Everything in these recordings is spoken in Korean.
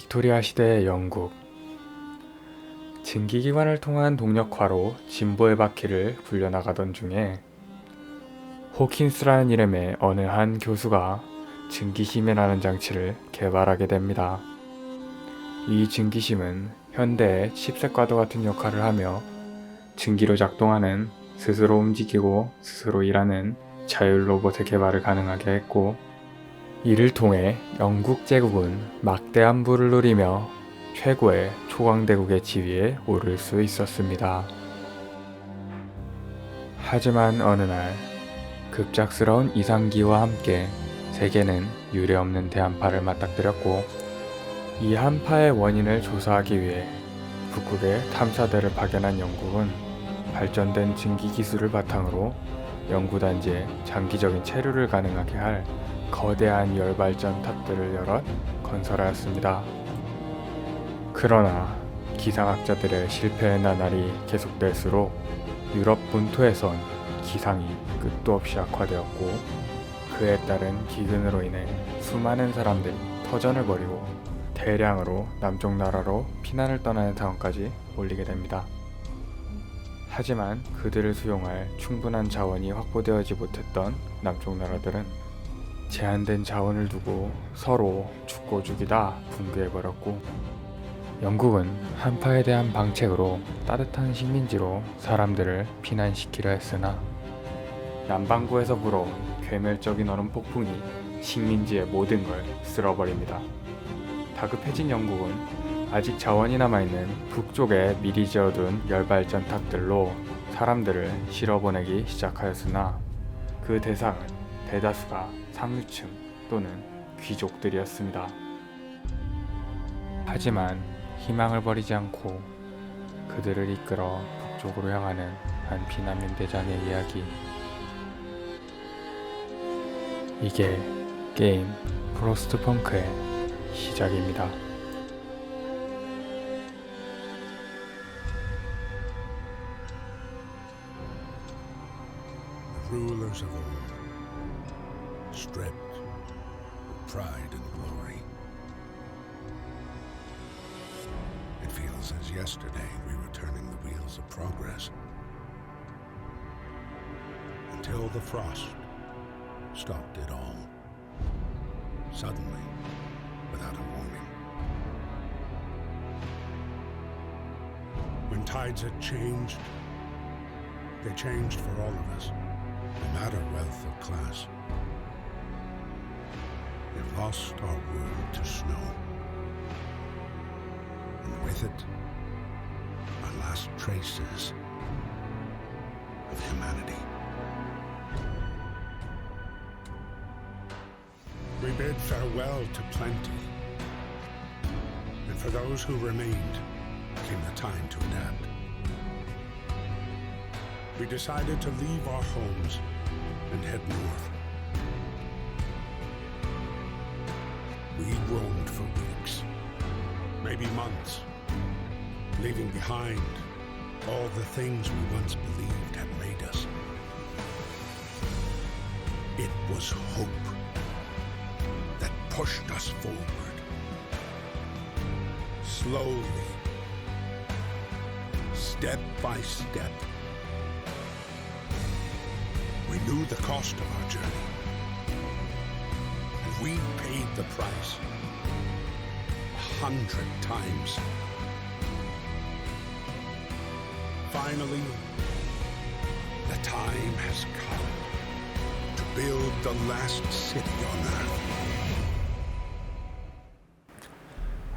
빅토리아 시대의 영국. 증기기관을 통한 동력화로 진보의 바퀴를 굴려나가던 중에 호킨스라는 이름의 어느 한 교수가 증기심이라는 장치를 개발하게 됩니다. 이 증기심은 현대의 칩셋과도 같은 역할을 하며 증기로 작동하는, 스스로 움직이고 스스로 일하는 자율 로봇의 개발을 가능하게 했고, 이를 통해 영국 제국은 막대한 부를 누리며 최고의 초강대국의 지위에 오를 수 있었습니다. 하지만 어느 날 급작스러운 이상기후와 함께 세계는 유례없는 대한파를 맞닥뜨렸고, 이 한파의 원인을 조사하기 위해 북극에 탐사대를 파견한 영국은 발전된 증기 기술을 바탕으로 연구단지에 장기적인 체류를 가능하게 할 거대한 열발전 탑들을 여럿 건설하였습니다. 그러나 기상학자들의 실패의 나날이 계속될수록 유럽 본토에선 기상이 끝도 없이 악화되었고, 그에 따른 기근으로 인해 수많은 사람들이 터전을 벌이고 대량으로 남쪽 나라로 피난을 떠나는 상황까지 몰리게 됩니다. 하지만 그들을 수용할 충분한 자원이 확보되어지 못했던 남쪽 나라들은 제한된 자원을 두고 서로 죽고 죽이다 붕괴해버렸고, 영국은 한파에 대한 방책으로 따뜻한 식민지로 사람들을 피난시키려 했으나 남반구에서 불어온 괴멸적인 얼음 폭풍이 식민지의 모든 걸 쓸어버립니다. 다급해진 영국은 아직 자원이 남아있는 북쪽에 미리 지어둔 열발전 탑들로 사람들을 실어보내기 시작하였으나 그 대상은 대다수가 상류층 또는 귀족들이었습니다. 하지만 희망을 버리지 않고 그들을 이끌어 북쪽으로 향하는 한 피난민 대장의 이야기. 이게 게임 프로스트펑크의 시작입니다. Rulers of old, stripped of pride and glory. It feels as yesterday we were turning the wheels of progress. Until the frost stopped it all. Suddenly, without a warning. When tides had changed, they changed for all of us. No matter wealth or class. We've lost our world to snow. And with it, our last traces of humanity. We bid farewell to plenty. And for those who remained, came the time to adapt. We decided to leave our homes and head north. We roamed for weeks, maybe months, leaving behind all the things we once believed had made us. It was hope that pushed us forward. Slowly, step by step. We knew the cost of our journey, and we paid the price 100 times. Finally, the time has come to build the last city on earth.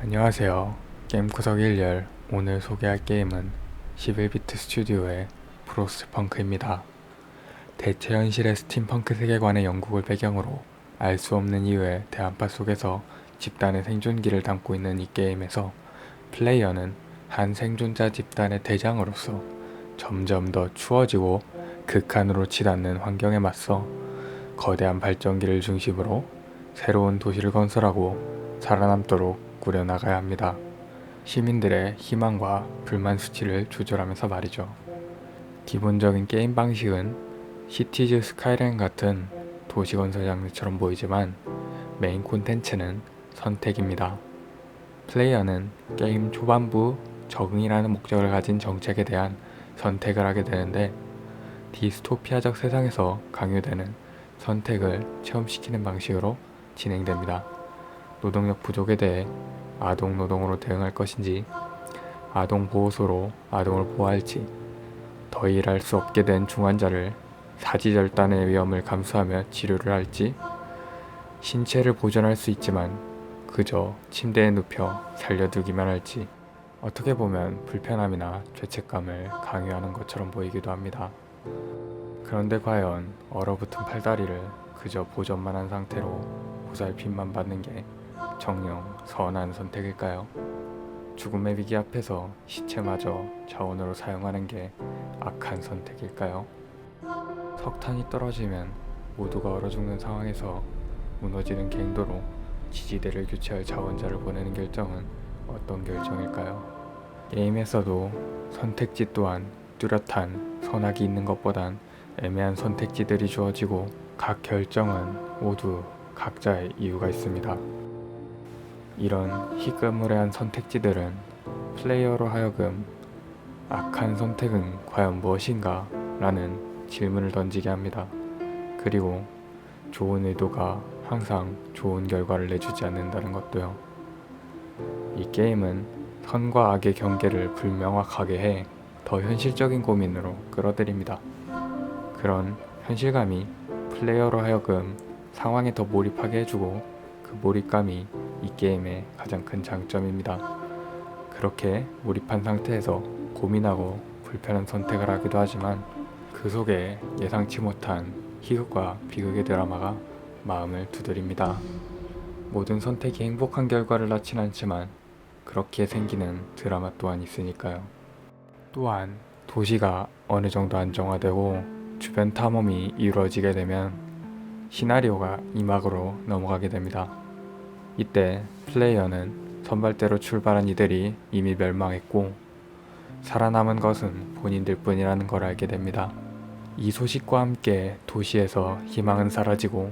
안녕하세요. 게임구석 1열. 오늘 소개할 게임은 11비트 스튜디오의 프로스트펑크입니다. 대체 현실의 스팀펑크 세계관의 영국을 배경으로 알 수 없는 이유의 대한파 속에서 집단의 생존기를 담고 있는 이 게임에서 플레이어는 한 생존자 집단의 대장으로서 점점 더 추워지고 극한으로 치닫는 환경에 맞서 거대한 발전기를 중심으로 새로운 도시를 건설하고 살아남도록 꾸려나가야 합니다. 시민들의 희망과 불만 수치를 조절하면서 말이죠. 기본적인 게임 방식은 시티즈 스카이라인 같은 도시건설 장르처럼 보이지만 메인 콘텐츠는 선택입니다. 플레이어는 게임 초반부 적응이라는 목적을 가진 정책에 대한 선택을 하게 되는데, 디스토피아적 세상에서 강요되는 선택을 체험시키는 방식으로 진행됩니다. 노동력 부족에 대해 아동 노동으로 대응할 것인지, 아동 보호소로 아동을 보호할지, 더 일할 수 없게 된 중환자를 사지절단의 위험을 감수하며 치료를 할지, 신체를 보존할 수 있지만 그저 침대에 눕혀 살려두기만 할지, 어떻게 보면 불편함이나 죄책감을 강요하는 것처럼 보이기도 합니다. 그런데 과연 얼어붙은 팔다리를 그저 보존만 한 상태로 보살핌만 받는 게 정녕 선한 선택일까요? 죽음의 위기 앞에서 시체마저 자원으로 사용하는 게 악한 선택일까요? 석탄이 떨어지면 모두가 얼어 죽는 상황에서 무너지는 갱도로 지지대를 교체할 자원자를 보내는 결정은 어떤 결정일까요? 게임에서도 선택지 또한 뚜렷한 선악이 있는 것보단 애매한 선택지들이 주어지고, 각 결정은 모두 각자의 이유가 있습니다. 이런 희끄무레한 선택지들은 플레이어로 하여금 악한 선택은 과연 무엇인가? 라는 질문을 던지게 합니다. 그리고 좋은 의도가 항상 좋은 결과를 내주지 않는다는 것도요. 이 게임은 선과 악의 경계를 불명확하게 해 더 현실적인 고민으로 끌어들입니다. 그런 현실감이 플레이어로 하여금 상황에 더 몰입하게 해주고, 그 몰입감이 이 게임의 가장 큰 장점입니다. 그렇게 몰입한 상태에서 고민하고 불편한 선택을 하기도 하지만, 그 속에 예상치 못한 희극과 비극의 드라마가 마음을 두드립니다. 모든 선택이 행복한 결과를 낳진 않지만 그렇게 생기는 드라마 또한 있으니까요. 또한 도시가 어느 정도 안정화되고 주변 탐험이 이루어지게 되면 시나리오가 2막으로 넘어가게 됩니다. 이때 플레이어는 선발대로 출발한 이들이 이미 멸망했고 살아남은 것은 본인들 뿐이라는 걸 알게 됩니다. 이 소식과 함께 도시에서 희망은 사라지고,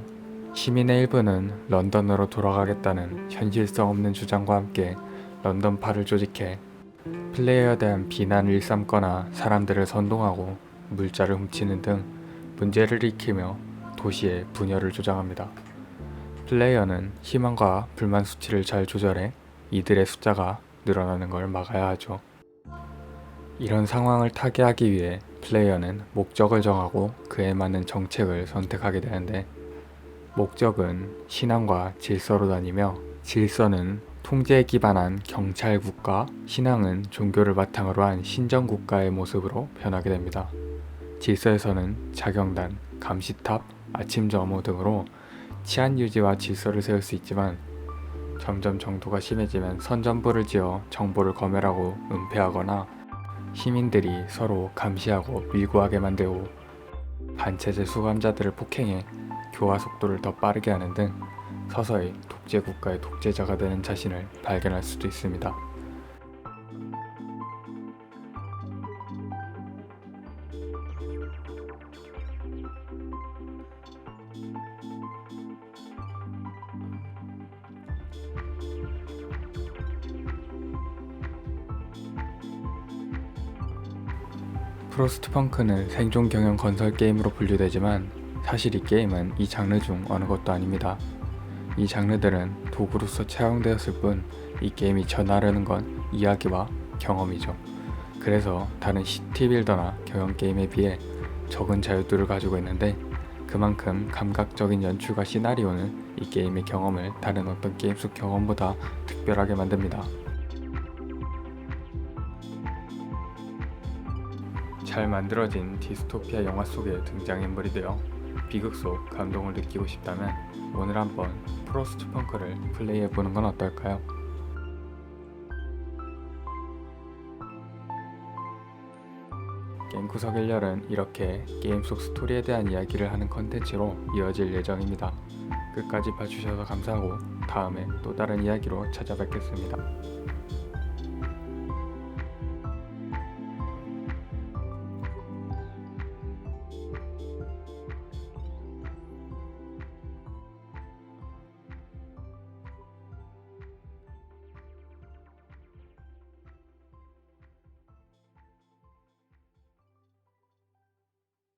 시민의 일부는 런던으로 돌아가겠다는 현실성 없는 주장과 함께 런던파를 조직해 플레이어에 대한 비난을 일삼거나 사람들을 선동하고 물자를 훔치는 등 문제를 일으키며 도시의 분열을 조장합니다. 플레이어는 희망과 불만 수치를 잘 조절해 이들의 숫자가 늘어나는 걸 막아야 하죠. 이런 상황을 타개하기 위해 플레이어는 목적을 정하고 그에 맞는 정책을 선택하게 되는데, 목적은 신앙과 질서로 나뉘며, 질서는 통제에 기반한 경찰국가, 신앙은 종교를 바탕으로 한 신정국가의 모습으로 변하게 됩니다. 질서에서는 자경단, 감시탑, 아침점호 등으로 치안 유지와 질서를 세울 수 있지만, 점점 정도가 심해지면 선전부를 지어 정보를 검열하고 은폐하거나 시민들이 서로 감시하고 밀고하게 만들고 반체제 수감자들을 폭행해 교화 속도를 더 빠르게 하는 등 서서히 독재 국가의 독재자가 되는 자신을 발견할 수도 있습니다. 프로스트펑크는 생존 경영 건설 게임으로 분류되지만, 사실 이 게임은 이 장르 중 어느 것도 아닙니다. 이 장르들은 도구로서 차용되었을 뿐, 이 게임이 전하려는 건 이야기와 경험이죠. 그래서 다른 시티빌더나 경영 게임에 비해 적은 자유도를 가지고 있는데, 그만큼 감각적인 연출과 시나리오는 이 게임의 경험을 다른 어떤 게임 속 경험보다 특별하게 만듭니다. 잘 만들어진 디스토피아 영화 속의 등장인물이 되어 비극 속 감동을 느끼고 싶다면 오늘 한번 프로스트펑크를 플레이해보는 건 어떨까요? 게임구석 1열은 이렇게 게임 속 스토리에 대한 이야기를 하는 컨텐츠로 이어질 예정입니다. 끝까지 봐주셔서 감사하고 다음에 또 다른 이야기로 찾아뵙겠습니다.